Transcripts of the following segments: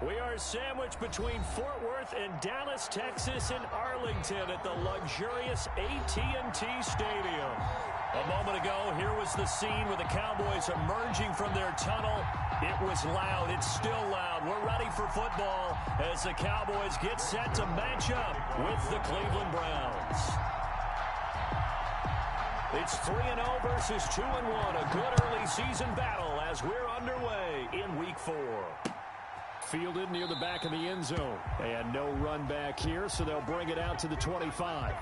We are sandwiched between Fort Worth and Dallas, Texas, and Arlington at the luxurious AT&T Stadium. A moment ago, here was the scene with the Cowboys emerging from their tunnel. It was loud. It's still loud. We're ready for football as the Cowboys get set to match up with the Cleveland Browns. It's 3-0 versus 2-1. A good early season battle as we're underway in Week 4. Fielded near the back of the end zone. And no run back here, so they'll bring it out to the 25.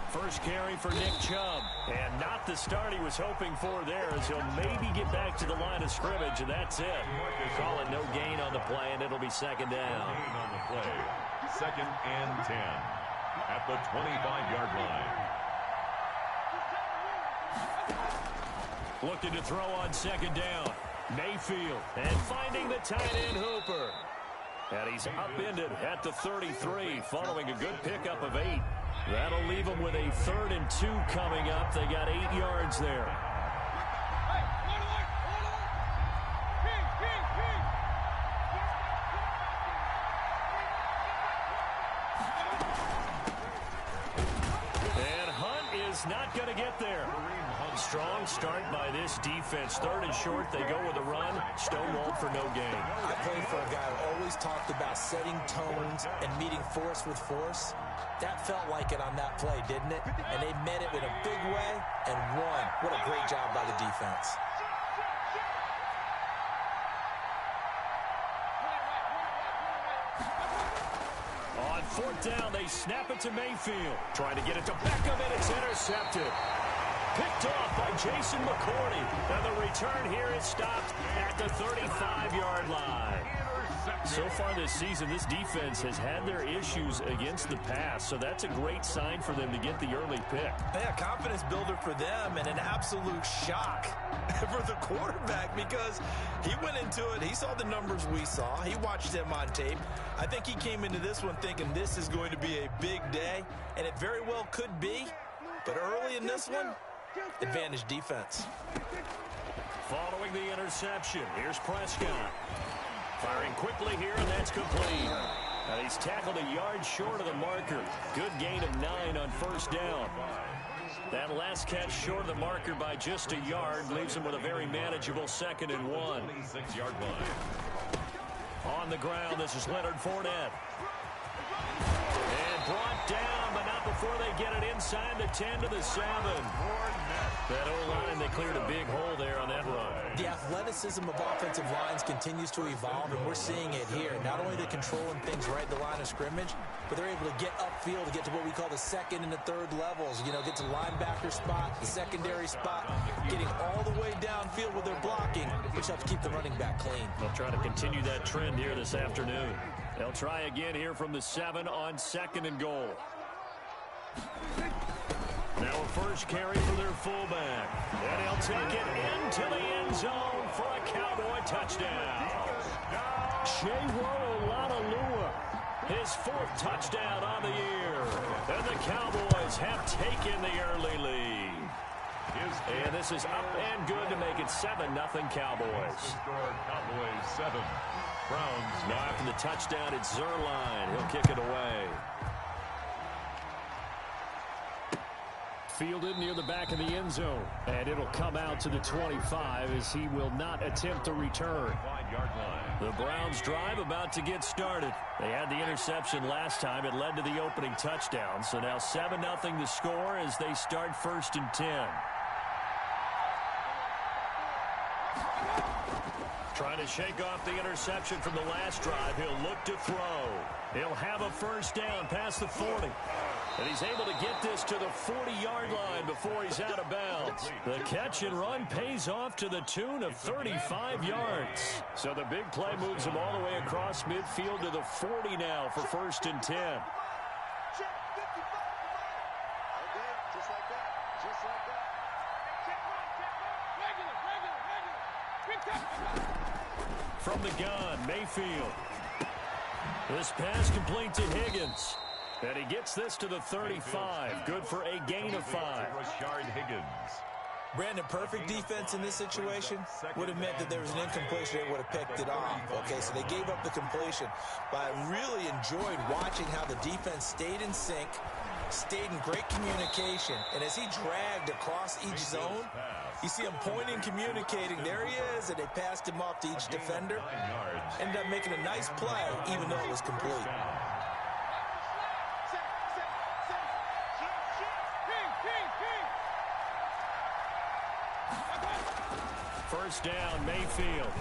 First carry for Nick Chubb. And not the start he was hoping for there, as he'll maybe get back to the line of scrimmage, and that's it. Call it no gain on the play, and it'll be second down. Gain on the play. 2nd and 10 at the 25-yard line. Looking to throw on second down. Mayfield, and finding the tight end Hooper. And he's upended at the 33 following a good pickup of 8. That'll leave them with a 3rd and 2 coming up. They got 8 yards there. And Hunt is not going to get there. Strong start by this defense. 3rd and short, they go with a run. Stonewalled for no gain. I played for a guy who always talked about setting tones and meeting force with force. That felt like it on that play, didn't it? And they met it in a big way and won. What a great job by the defense. On 4th down, they snap it to Mayfield. Trying to get it to Beckham, and it's intercepted. Picked off by Jason McCourty. And the return here is stopped at the 35-yard line. So far this season, this defense has had their issues against the pass, so that's a great sign for them to get the early pick. Yeah, confidence builder for them and an absolute shock for the quarterback because he went into it. He saw the numbers we saw. He watched them on tape. I think he came into this one thinking this is going to be a big day, and it very well could be. But early in this one, advantage defense. Following the interception, here's Prescott. Firing quickly here, and that's complete. And he's tackled a yard short of the marker. Good gain of 9 on 1st down. That last catch short of the marker by just a yard leaves him with a very manageable 2nd and 1. 26-yard line. On the ground, this is Leonard Fournette. And brought down, but not before they get it inside the 10 to the 7. That O-line, they cleared a big hole there on that run. The athleticism of offensive lines continues to evolve, and we're seeing it here. Not only they're controlling things right at the line of scrimmage, but they're able to get upfield to get to what we call the 2nd and the 3rd levels. You know, get to the linebacker spot, the secondary spot, getting all the way downfield with their blocking, which helps keep the running back clean. They'll try to continue that trend here this afternoon. They'll try again here from the 7 on 2nd and goal. Now a first carry for their fullback. And he'll take it into the end zone for a Cowboy touchdown. Chewo Olalolua, his 4th touchdown on the year. And the Cowboys have taken the early lead. And this is up and good to make it 7-0 Cowboys. Cowboys 7. Browns. Now after the touchdown, it's Zerline. He'll kick it away. Fielded near the back of the end zone. And it'll come out to the 25 as he will not attempt to return. 5-yard line. The Browns drive about to get started. They had the interception last time. It led to the opening touchdown. So now 7-0 the score as they start 1st and 10. Trying to shake off the interception from the last drive. He'll look to throw. He'll have a 1st down past the 40. And he's able to get this to the 40-yard line before he's out of bounds. The catch and run pays off to the tune of 35 yards. So the big play moves him all the way across midfield to the 40 now for 1st and 10. From the gun, Mayfield. This pass complete to Higgins. And he gets this to the 35. Good for a gain of 5. Rashard Higgins. Brandon, perfect defense in this situation would have meant that there was an incompletion. They would have picked it off. Okay, so they gave up the completion. But I really enjoyed watching how the defense stayed in sync, stayed in great communication. And as he dragged across each zone, you see him pointing, communicating. There he is, and they passed him off to each defender. Ended up making a nice play, even though it was complete. First down, Mayfield.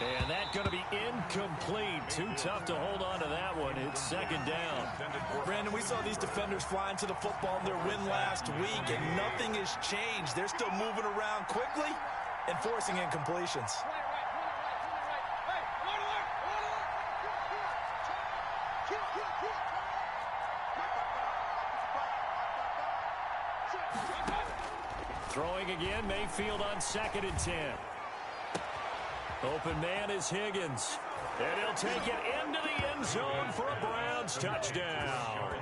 And that's going to be incomplete. Too tough to hold on to that one. It's second down. Brandon, we saw these defenders flying to the football in their win last week, and nothing has changed. They're still moving around quickly and forcing incompletions. Throwing again, Mayfield on 2nd and 10. Open man is Higgins. And he'll take it into the end zone for a Browns touchdown.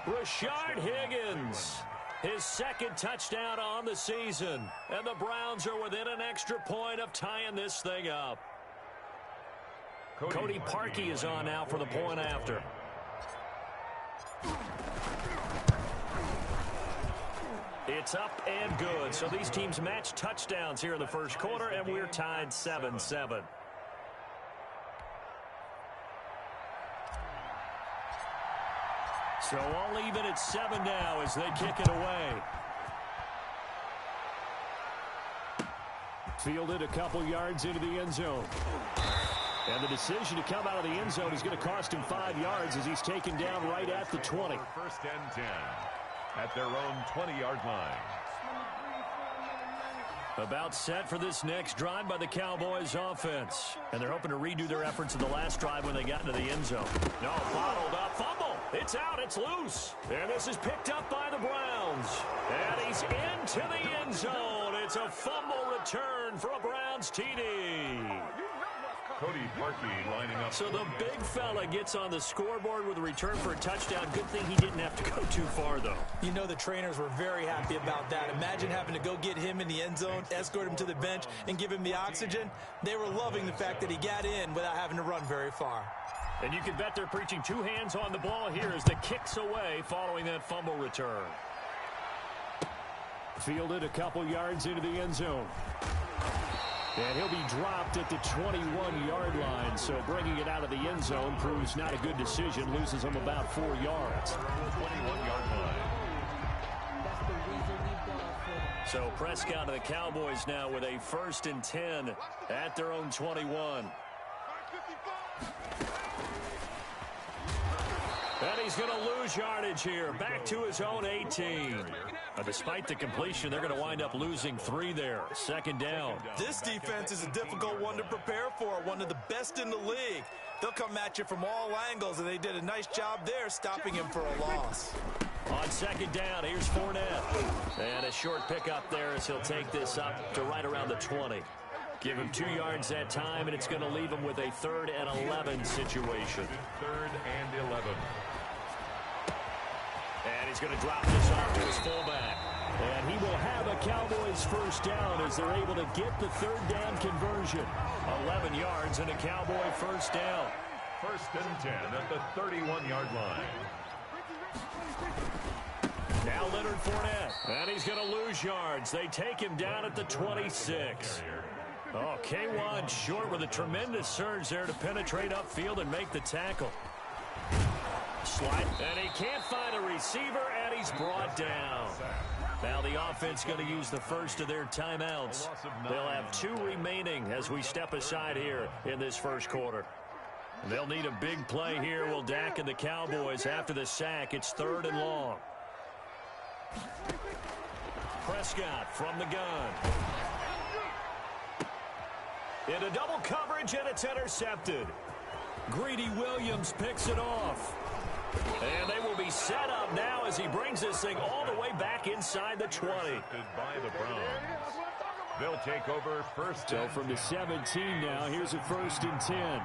Rashard Higgins. His 2nd touchdown on the season. And the Browns are within an extra point of tying this thing up. Cody Parkey is on now for the point after. It's up and good. So these teams match touchdowns here in the first quarter, and we're tied 7-7. So all even at 7 now as they kick it away. Fielded a couple yards into the end zone. And the decision to come out of the end zone is going to cost him 5 yards as he's taken down right at the 20. First and 10 at their own 20-yard line. About set for this next drive by the Cowboys offense. And they're hoping to redo their efforts in the last drive when they got into the end zone. No, bottled up, fumble. It's out, it's loose. And this is picked up by the Browns. And he's into the end zone. It's a fumble return for a Browns TD. Cody Parkey lining up. So the big fella gets on the scoreboard with a return for a touchdown. Good thing he didn't have to go too far, though. You know the trainers were very happy about that. Imagine having to go get him in the end zone, escort him to the bench, and give him the oxygen. They were loving the fact that he got in without having to run very far. And you can bet they're preaching 2 hands on the ball here as the kick's away following that fumble return. Fielded a couple yards into the end zone. And he'll be dropped at the 21-yard line. So bringing it out of the end zone proves not a good decision. Loses him about 4 yards. 21-yard line. So Prescott of the Cowboys now with a 1st and 10 at their own 21. And he's going to lose yardage here. Back to his own 18. Despite the completion, they're going to wind up losing 3 there. 2nd down. This defense is a difficult one to prepare for. One of the best in the league. They'll come at you from all angles, and they did a nice job there stopping him for a loss. On 2nd down, here's Fournette. And a short pickup there as he'll take this up to right around the 20. Give him 2 yards that time, and it's going to leave him with a 3rd and 11 situation. 3rd and 11. And he's going to drop this off to his fullback. And he will have a Cowboys 1st down as they're able to get the 3rd down conversion. 11 yards and a Cowboy 1st down. 1st and 10 at the 31-yard line. Now Leonard Fournette. And he's going to lose yards. They take him down at the 26. Oh, K1 short with a tremendous surge there to penetrate upfield and make the tackle. Slide, and he can't find a receiver, and he's brought down. Now the offense going to use the first of their timeouts. They'll have 2 remaining as we step aside here in this first quarter. They'll need a big play here. Will Dak and the Cowboys after the sack. It's 3rd and long. Prescott from the gun. Into double coverage, and it's intercepted. Greedy Williams picks it off. And they will be set up now as he brings this thing all the way back inside the 20. By the Browns. They'll take over first. So from the 17 now, here's a 1st and 10.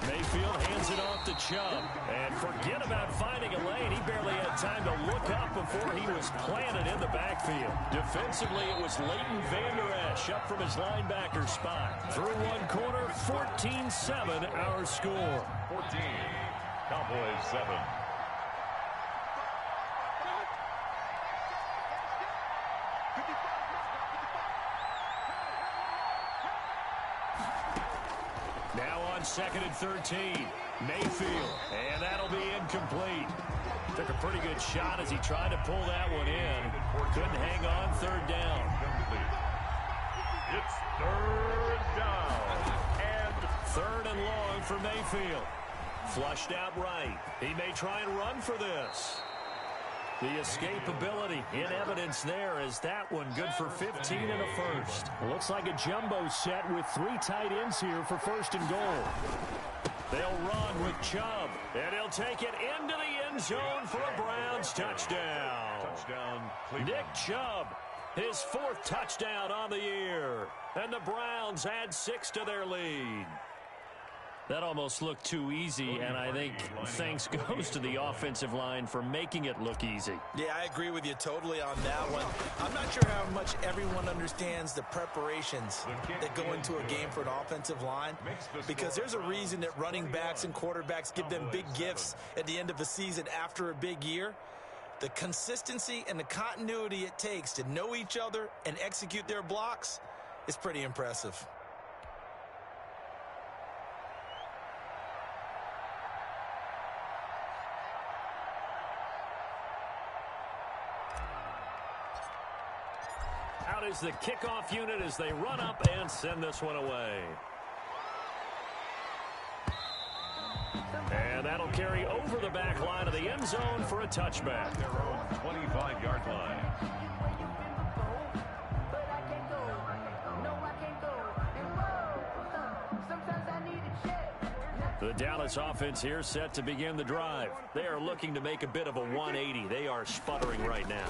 Mayfield hands it off to Chubb. And forget about finding a lane. He barely had time to look up before he was planted in the backfield. Defensively, it was Leighton Vander Esch up from his linebacker spot. Through one quarter, 14-7 our score. 14. Cowboys 7. Now on 2nd and 13. Mayfield. And that'll be incomplete. Took a pretty good shot as he tried to pull that one in. Couldn't hang on 3rd down. It's 3rd down. And 3rd and long for Mayfield. Flushed out right. He may try and run for this. The escapability in evidence there as that one good for 15 and a 1st. Looks like a jumbo set with 3 tight ends here for 1st and goal. They'll run with Chubb, and he'll take it into the end zone for a Browns touchdown. Touchdown, Cleveland. Nick Chubb, his 4th touchdown on the year. And the Browns add 6 to their lead. That almost looked too easy, and I think thanks goes to the offensive line for making it look easy. Yeah, I agree with you totally on that one. I'm not sure how much everyone understands the preparations that go into a game for an offensive line, because there's a reason that running backs and quarterbacks give them big gifts at the end of the season after a big year. The consistency and the continuity it takes to know each other and execute their blocks is pretty impressive. Out is the kickoff unit as they run up and send this one away. And that'll carry over the back line of the end zone for a touchback. Their own 25-yard line. The Dallas offense here set to begin the drive. They are looking to make a bit of a 180. They are sputtering right now.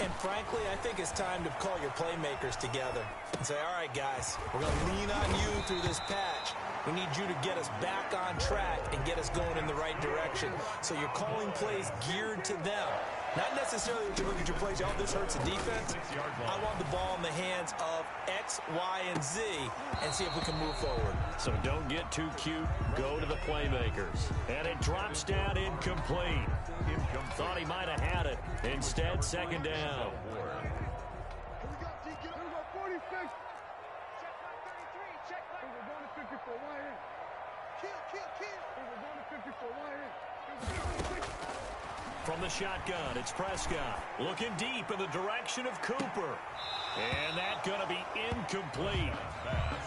And frankly, I think it's time to call your playmakers together and say, all right, guys, we're going to lean on you through this patch. We need you to get us back on track and get us going in the right direction. So you're calling plays geared to them. Not necessarily that you look at your plays, oh, this hurts the defense. I want the ball in the hands of X, Y, and Z and see if we can move forward. So don't get too cute. Go to the playmakers. And it drops down incomplete. Thought he might have had it. Instead, 2nd down. From the shotgun, it's Prescott. Looking deep in the direction of Cooper. And that's going to be incomplete.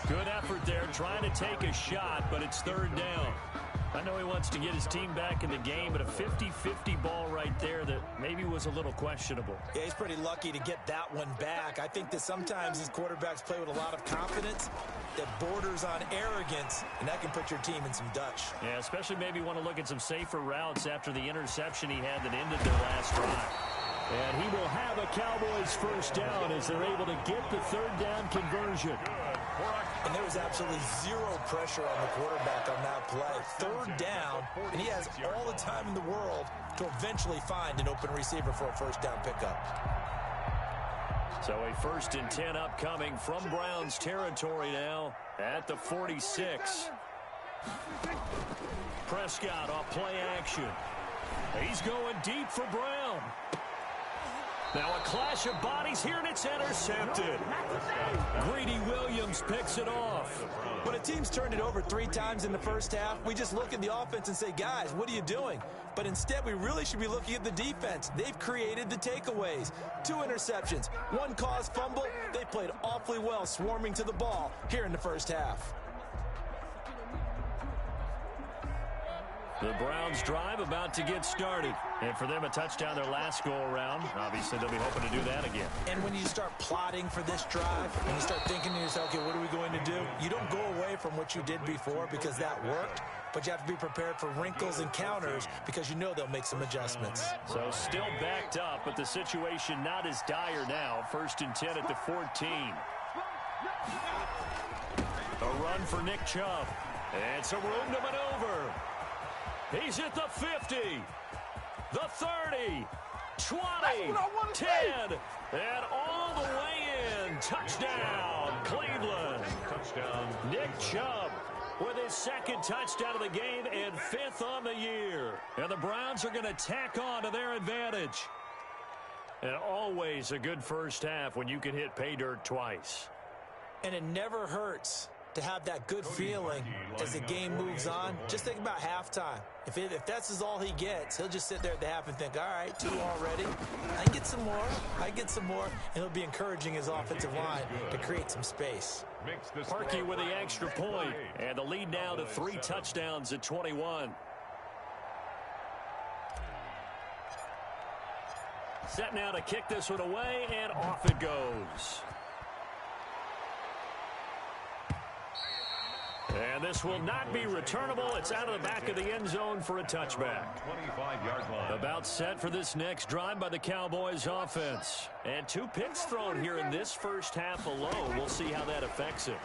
Good effort there trying to take a shot, but it's 3rd down. I know he wants to get his team back in the game, but a 50-50 ball right there that maybe was a little questionable. Yeah, he's pretty lucky to get that one back. I think that sometimes these quarterbacks play with a lot of confidence that borders on arrogance, and that can put your team in some Dutch. Yeah, especially maybe want to look at some safer routes after the interception he had that ended their last drive. And he will have a Cowboys 1st down as they're able to get the 3rd down conversion. And there was absolutely zero pressure on the quarterback on that play. 3rd down, and he has all the time in the world to eventually find an open receiver for a 1st down pickup. So a 1st and 10 upcoming from Browns territory now at the 46. Prescott off play action. He's going deep for Brown. Now a clash of bodies here, and it's intercepted. Greedy Williams picks it off. When a team's turned it over 3 times in the first half, we just look at the offense and say, guys, what are you doing? But instead, we really should be looking at the defense. They've created the takeaways. 2 interceptions, 1 caused fumble. They played awfully well swarming to the ball here in the first half. The Browns drive about to get started. And for them, a touchdown their last go-around. Obviously, they'll be hoping to do that again. And when you start plotting for this drive, and you start thinking to yourself, okay, what are we going to do? You don't go away from what you did before because that worked. but you have to be prepared for wrinkles and counters because you know they'll make some adjustments. So still backed up, but the situation not as dire now. 1st and 10 at the 14. A run for Nick Chubb. And some room to maneuver. He's at the 50, the 30, 20, 10, and all the way in. Touchdown, Cleveland. Touchdown. Nick Chubb with his 2nd touchdown of the game and 5th on the year. And the Browns are going to tack on to their advantage. And always a good first half when you can hit pay dirt twice. And it never hurts to have that good feeling as the game moves on. Just think about halftime. If that's all he gets, he'll just sit there at the half and think, all right, 2 already. I can get some more. I get some more. And he'll be encouraging his offensive line to create some space. Parkey with the extra point. And the lead now to 3 touchdowns at 21. Set now to kick this one away, and off it goes. And this will not be returnable. It's out of the back of the end zone for a touchback. 25-yard line. About set for this next drive by the Cowboys offense. And 2 picks thrown here in this first half alone. We'll see how that affects him.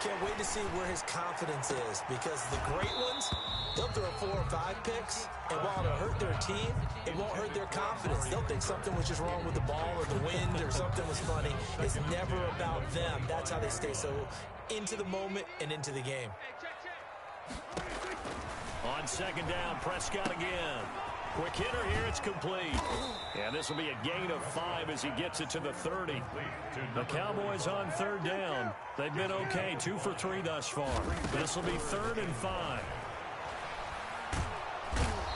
Can't wait to see where his confidence is, because the great ones, they'll throw 4 or 5 picks, and while it'll hurt their team, it won't hurt their confidence. They'll think something was just wrong with the ball or the wind or something was funny. It's never about them. That's how they stay so into the moment and into the game. On 2nd down, Prescott again. Quick hitter here, it's complete. And this will be a gain of 5 as he gets it to the 30. The Cowboys on 3rd down. They've been okay, 2 for 3 thus far. This will be 3rd and 5.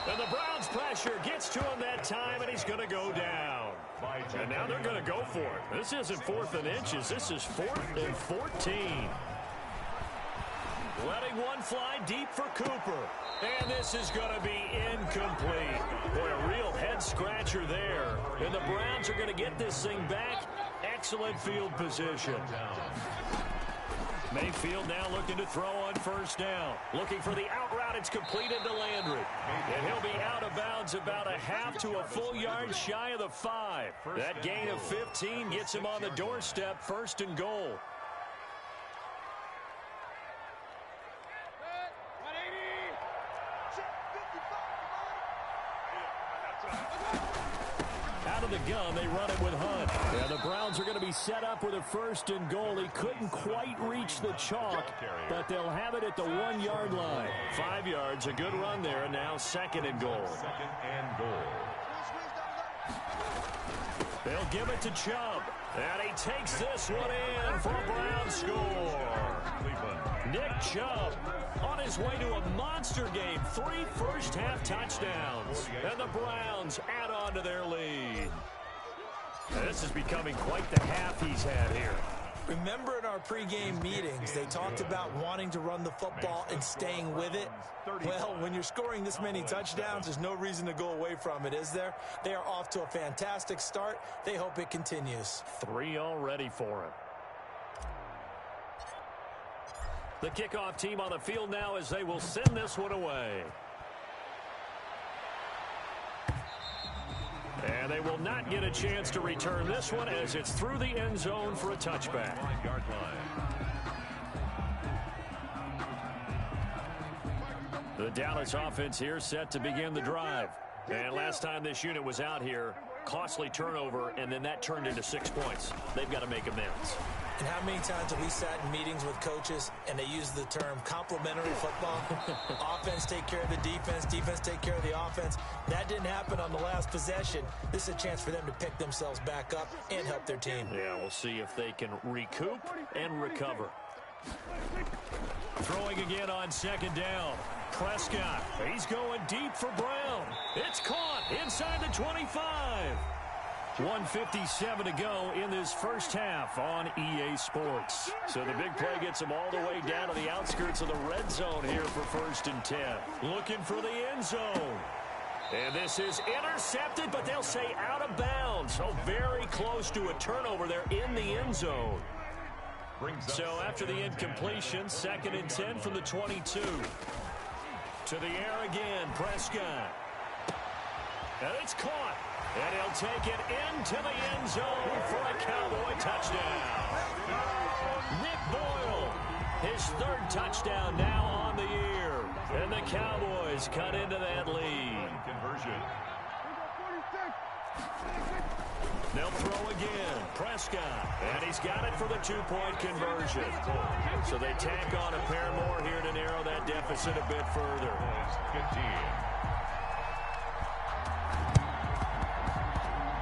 And the Browns pressure gets to him that time, and he's going to go down. And now they're going to go for it. This isn't 4th and inches. This is 4th and 14. Letting one fly deep for Cooper. And this is going to be incomplete. Boy, a real head-scratcher there. And the Browns are going to get this thing back. Excellent field position. Mayfield now looking to throw on 1st down. Looking for the out route. It's completed to Landry. And he'll be out of bounds about a half to a full yard shy of the 5. That gain of 15 gets him on the doorstep, 1st and goal. Out of the gun, they run it with Hunt. Yeah, the Browns are going to be set up with a 1st and goal. He couldn't quite reach the chalk, but they'll have it at the 1-yard line. 5 yards, a good run there, and now 2nd and goal. 2nd and goal. They'll give it to Chubb. And he takes this one in for a Browns score. Nick Chubb on his way to a monster game. 3 first-half touchdowns. And the Browns add on to their lead. And this is becoming quite the half he's had here. Remember in our pregame meetings, they talked about wanting to run the football and staying with it? Well, when you're scoring this many touchdowns, there's no reason to go away from it, is there? They are off to a fantastic start. They hope it continues. 3 already for him. The kickoff team on the field now as they will send this one away. And they will not get a chance to return this one as it's through the end zone for a touchback. The Dallas offense here set to begin the drive. And last time this unit was out here, costly turnover, and then that turned into 6 points. They've got to make amends. And how many times have we sat in meetings with coaches and they use the term complementary football? Offense take care of the defense, defense take care of the offense. That didn't happen on the last possession. This is a chance for them to pick themselves back up and help their team. Yeah, we'll see if they can recoup and recover. Throwing again on 2nd down. Prescott, he's going deep for Brown. It's caught inside the 25. 1:57 to go in this first half on EA Sports. So the big play gets him all the way down to the outskirts of the red zone here for 1st and 10. Looking for the end zone. And this is intercepted, but they'll say out of bounds. So very close to a turnover there in the end zone. So after the incompletion, 2nd and 10 from the 22. To the air again, Prescott. And it's caught. And he'll take it into the end zone for a Cowboy touchdown. Nick Boyle, his third touchdown now on the year. And the Cowboys cut into that lead. Conversion. They'll throw again. Prescott. And he's got it for the two-point conversion. So they tack on a pair more here to narrow that deficit a bit further. 15.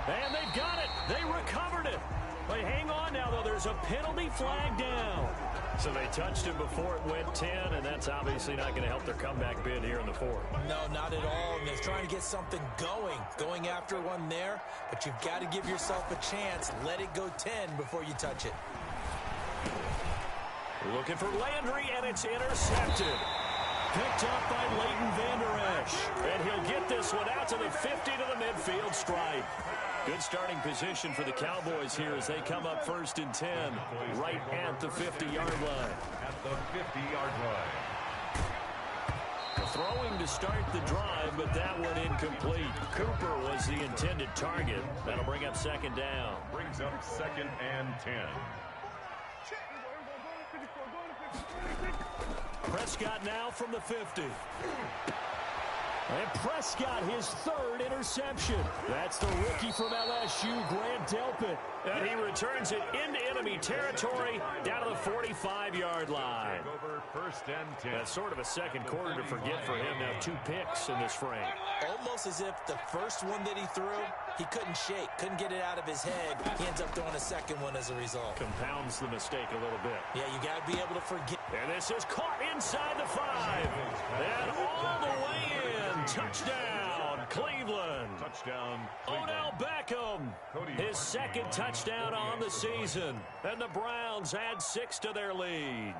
And they've got it. They recovered it. But hang on now, though. There's a penalty flag down. So they touched him before it went 10, and that's obviously not going to help their comeback bid here in the fourth. No, not at all. And they're trying to get something going after one there. But you've got to give yourself a chance. Let it go 10 before you touch it. Looking for Landry, and it's intercepted. Picked up by Leighton Vander Esch. And he'll get this one out to the 50 to the midfield stripe. Good starting position for the Cowboys here as they come up 1st and 10, right at the 50-yard line. At the 50-yard line. Throwing to start the drive, but that one incomplete. Cooper was the intended target. That'll bring up 2nd down. Brings up 2nd and 10. Prescott now from the 50. And Prescott, his 3rd interception. That's the rookie from LSU, Grant Delpit. And he returns it into enemy territory down to the 45-yard line. Over 1st and 10. That's sort of a second quarter to forget for him. Now 2 picks in this frame. Almost as if the first one that he threw, he couldn't shake, couldn't get it out of his head. He ends up throwing a second one as a result. Compounds the mistake a little bit. Yeah, you got to be able to forget. And this is caught inside the 5. And all the way in. Touchdown, Cleveland. Touchdown, Odell Beckham, his 2nd touchdown on the season. And the Browns add 6 to their lead.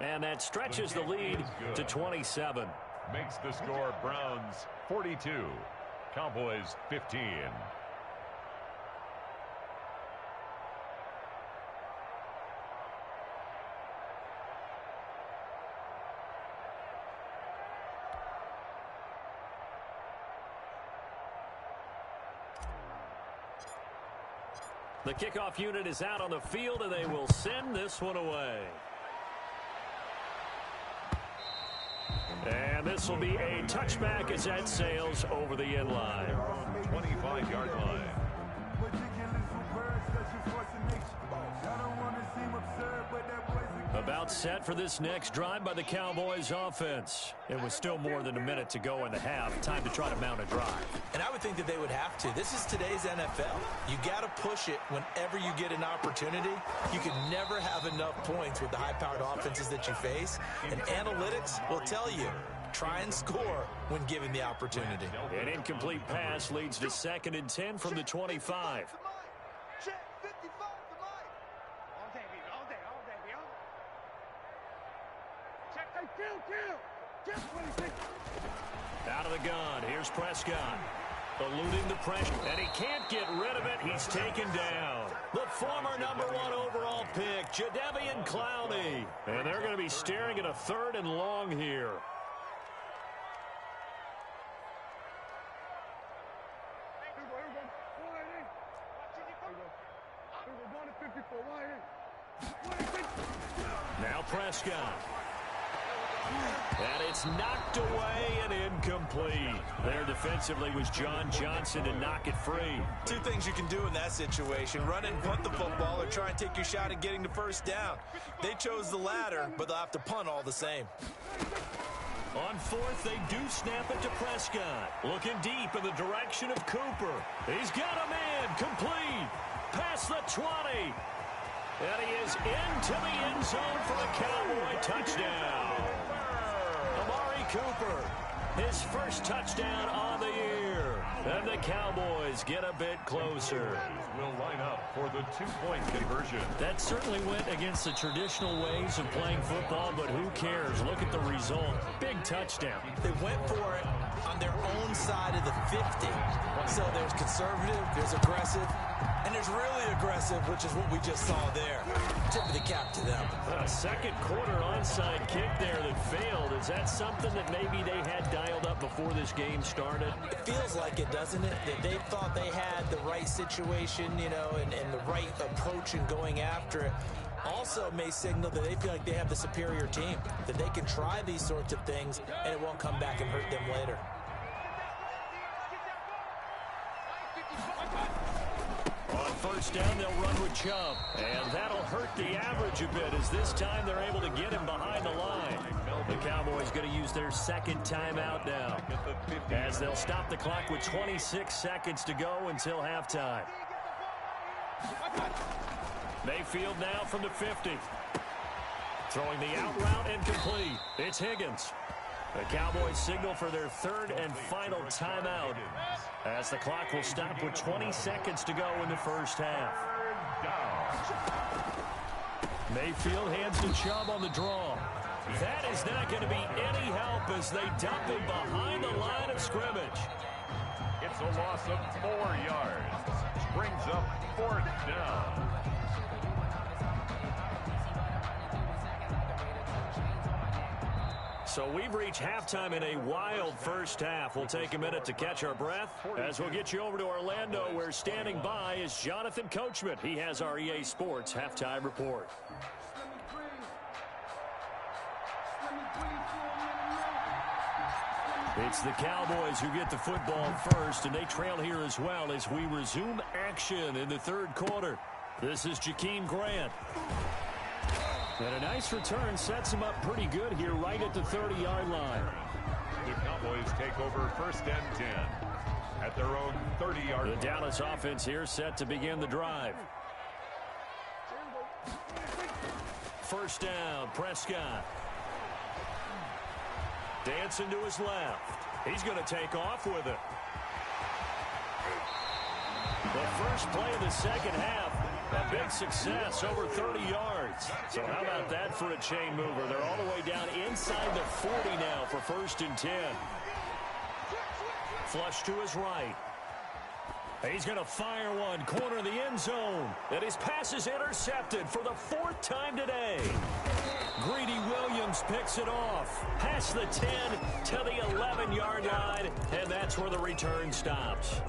And that stretches the lead to 27. Makes the score Browns 42, Cowboys 15. The kickoff unit is out on the field, and they will send this one away. And this will be a touchback as that sails over the end line. 25-yard line. About set for this next drive by the Cowboys offense. It was still more than a minute to go in the half. Time to try to mount a drive. And I would think that they would have to. This is today's NFL. You got to push it whenever you get an opportunity. You can never have enough points with the high-powered offenses that you face. And analytics will tell you, try and score when given the opportunity. An incomplete pass leads to 2nd and 10 from the 25. Out of the gun, here's Prescott. Eluding the pressure, and he can't get rid of it. He's taken down. The former #1 overall pick, Jadeveon Clowney. And they're going to be staring at a 3rd and long here. Now Prescott. And it's knocked away and incomplete. There defensively was John Johnson to knock it free. 2 things you can do in that situation. Run and punt the football or try and take your shot at getting the 1st down. They chose the latter, but they'll have to punt all the same. On 4th, they do snap it to Prescott. Looking deep in the direction of Cooper. He's got a man complete. Past the 20. And he is into the end zone for a Cowboy touchdown. Amari Cooper, his 1st touchdown on the year. And the Cowboys get a bit closer. Will line up for the 2-point conversion. That certainly went against the traditional ways of playing football, but who cares? Look at the result. Big touchdown. They went for it on their own side. inside of the 50. So there's conservative, there's aggressive, and there's really aggressive, which is what we just saw there. Tip of the cap to them. A second quarter onside kick there that failed. Is that something that maybe they had dialed up before this game started? It feels like it, doesn't it? That they thought they had the right situation, you know, and the right approach in going after it. Also may signal that they feel like they have the superior team, that they can try these sorts of things and it won't come back and hurt them later. On first down, they'll run with Chubb. And that'll hurt the average a bit as this time they're able to get him behind the line. The Cowboys going to use their second timeout now as they'll stop the clock with 26 seconds to go until halftime. Mayfield now from the 50. Throwing the out route incomplete. It's Higgins. The Cowboys signal for their third and final timeout as the clock will stop with 20 seconds to go in the first half. Mayfield hands to Chubb on the draw. That is not going to be any help as they dump him behind the line of scrimmage. It's a loss of 4 yards. Brings up fourth down. So we've reached halftime in a wild first half. We'll take a minute to catch our breath as we'll get you over to Orlando, where standing by is Jonathan Coachman. He has our EA Sports halftime report. It's the Cowboys who get the football first, and they trail here as well as we resume action in the third quarter. This is Jakeem Grant. And a nice return sets him up pretty good here right at the 30-yard line. The Cowboys take over first and 10 at their own 30-yard line. The Dallas offense here set to begin the drive. First down, Prescott. Dancing to his left. He's going to take off with it. The first play of the second half, a big success, over 30 yards. So how about that for a chain mover? They're all the way down inside the 40 now for first and 10. Flush to his right. He's going to fire one, corner of the end zone. And his pass is intercepted for the fourth time today. Greedy Williams picks it off. Past the 10 to the 11-yard line, and that's where the return stops.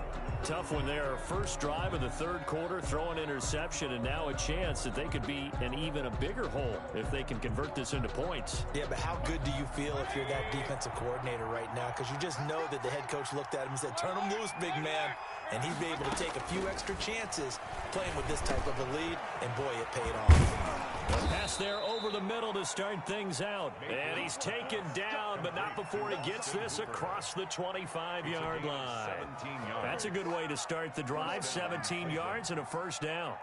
Tough one there. First drive of the third quarter, throw an interception, and now a chance that they could be in even a bigger hole if they can convert this into points. Yeah, but how good do you feel if you're that defensive coordinator right now? Because you just know that the head coach looked at him and said, turn him loose, big man. And he'd be able to take a few extra chances playing with this type of a lead, and boy, it paid off. A pass there over the middle to start things out. And he's taken down, but not before he gets this across the 25-yard line. That's a good way to start the drive. 17 yards and a first down.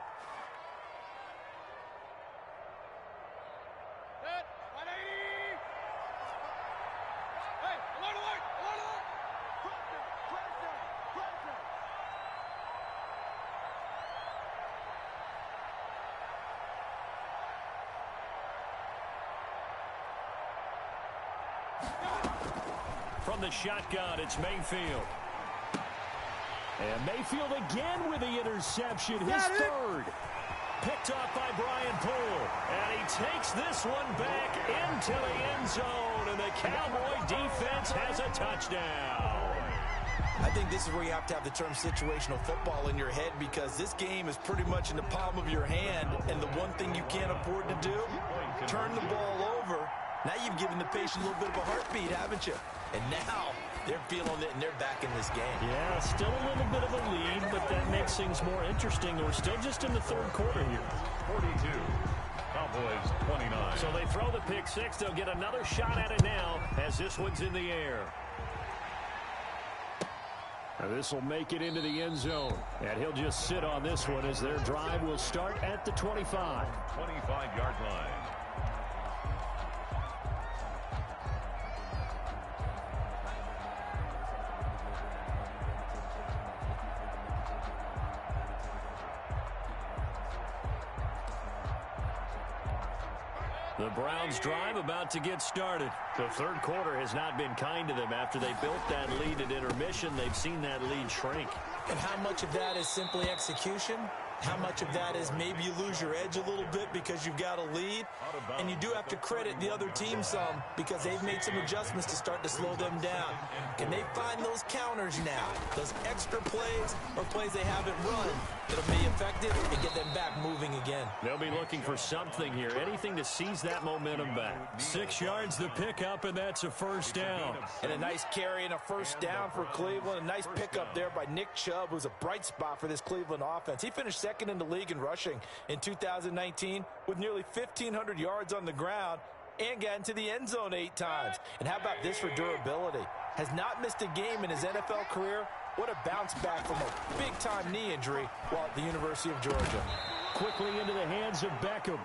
From the shotgun, it's Mayfield. And Mayfield again with the interception, his third. Picked off by Brian Poole. And he takes this one back into the end zone. And the Cowboy defense has a touchdown. I think this is where you have to have the term situational football in your head, because this game is pretty much in the palm of your hand. And the one thing you can't afford to do, turn the ball over. Now you've given the patient a little bit of a heartbeat, haven't you? And now they're feeling it and they're back in this game. Yeah, still a little bit of a lead, but that makes things more interesting. We're still just in the third quarter here. 42, Cowboys 29. So they throw the pick six. They'll get another shot at it now as this one's in the air. Now this will make it into the end zone. And he'll just sit on this one as their drive will start at the 25. 25-yard line. The Browns drive about to get started. The third quarter has not been kind to them. After they built that lead at intermission, they've seen that lead shrink. And how much of that is simply execution? How much of that is maybe you lose your edge a little bit because you've got a lead? And you do have to credit the other team some because they've made some adjustments to start to slow them down. Can they find those counters now? Those extra plays or plays they haven't run that'll be effective and get them back moving again? They'll be looking for something here. Anything to seize that momentum back. 6 yards the pickup, and that's a first down. And a nice carry and a first down for Cleveland. A nice pickup there by Nick Chubb, who's a bright spot for this Cleveland offense. He finished second in the league in rushing in 2019 with nearly 1,500 yards on the ground and got into the end zone 8 times. And how about this for durability? Has not missed a game in his NFL career. What a bounce back from a big-time knee injury while at the University of Georgia. Quickly into the hands of Beckham.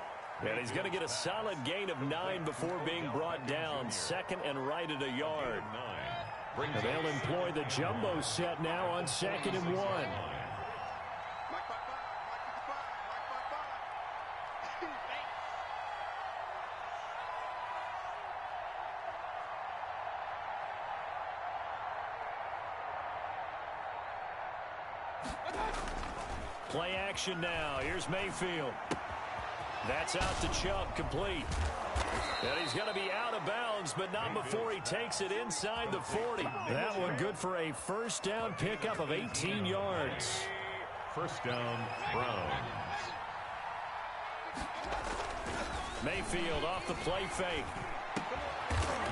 And he's going to get a solid gain of 9 before being brought down. Second and right at a yard. And they'll employ the jumbo set now on 2nd and 1. Play action now. Here's Mayfield. That's out to Chubb, complete. And he's going to be out of bounds, but not before he takes it inside the 40. That one good for a first down pickup of 18 yards. First down, Browns. Mayfield off the play fake.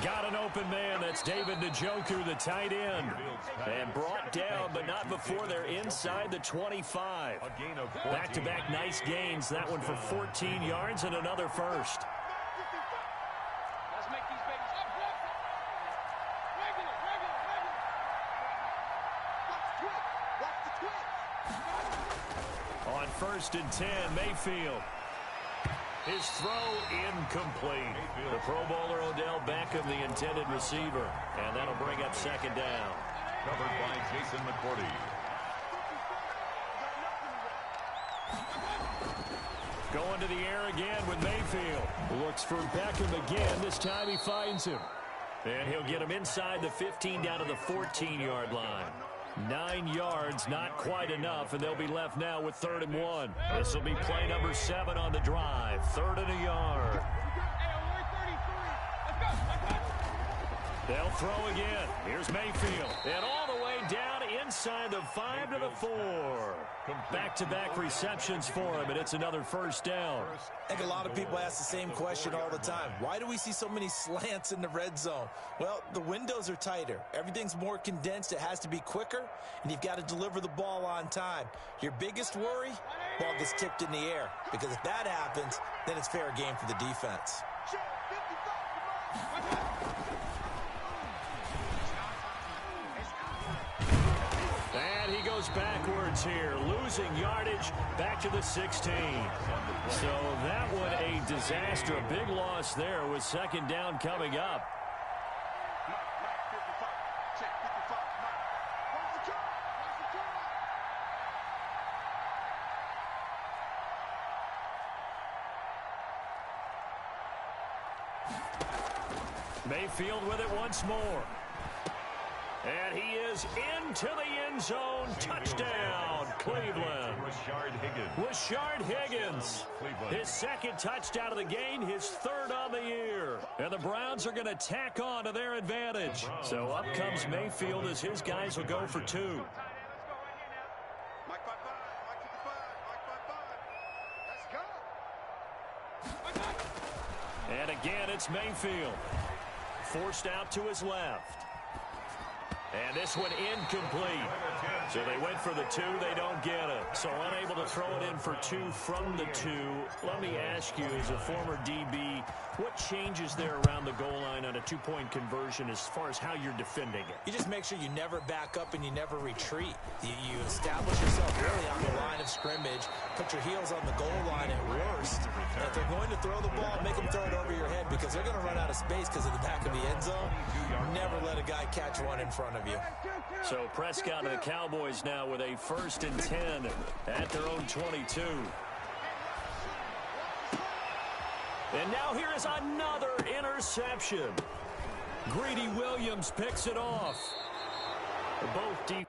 Got an open man. That's David Njoku, the tight end. And brought down, but not before they're inside the 25. Back-to-back nice gains. That one for 14 yards and another first. On 1st and 10, Mayfield. His throw incomplete. The Pro Bowler Odell Beckham, the intended receiver. And that'll bring up 2nd down. Covered by Jason McCourty. Going to the air again with Mayfield. Looks for Beckham again. This time he finds him. And he'll get him inside the 15 down to the 14-yard line. 9 yards, not quite enough, and they'll be left now with 3rd and 1. This will be play number 7 on the drive. 3rd and a yard. They'll throw again. Here's Mayfield. And all the way down inside the 5 to the 4. Back-to-back receptions for him, and it's another first down. I think a lot of people ask the same question all the time. Why do we see so many slants in the red zone? Well, the windows are tighter. Everything's more condensed. It has to be quicker, and you've got to deliver the ball on time. Your biggest worry? Ball gets tipped in the air, because if that happens, then it's fair game for the defense. And he goes backwards here, losing yardage back to the 16. So that one a disaster, a big loss there with 2nd down coming up. Mayfield with it once more. And he is into the end zone. Touchdown, Cleveland. Rashard Higgins. His 2nd touchdown of the game, his 3rd on the year. And the Browns are going to tack on to their advantage. So up comes Mayfield as his guys will go for 2. And again, it's Mayfield. Forced out to his left. And this one incomplete. So they went for the 2. They don't get it. So unable to throw it in for 2 from the 2. Let me ask you, as a former DB, what changes there around the goal line on a 2-point conversion as far as how you're defending it? You just make sure you never back up and you never retreat. You establish yourself really on the line of scrimmage, put your heels on the goal line at worst. And if they're going to throw the ball, make them throw it over your head because they're going to run out of space because of the back of the end zone. Never let a guy catch one in front of you. So Prescott and the Cowboys now with a 1st and 10 at their own 22. And now here is another interception. Greedy Williams picks it off. Both deep.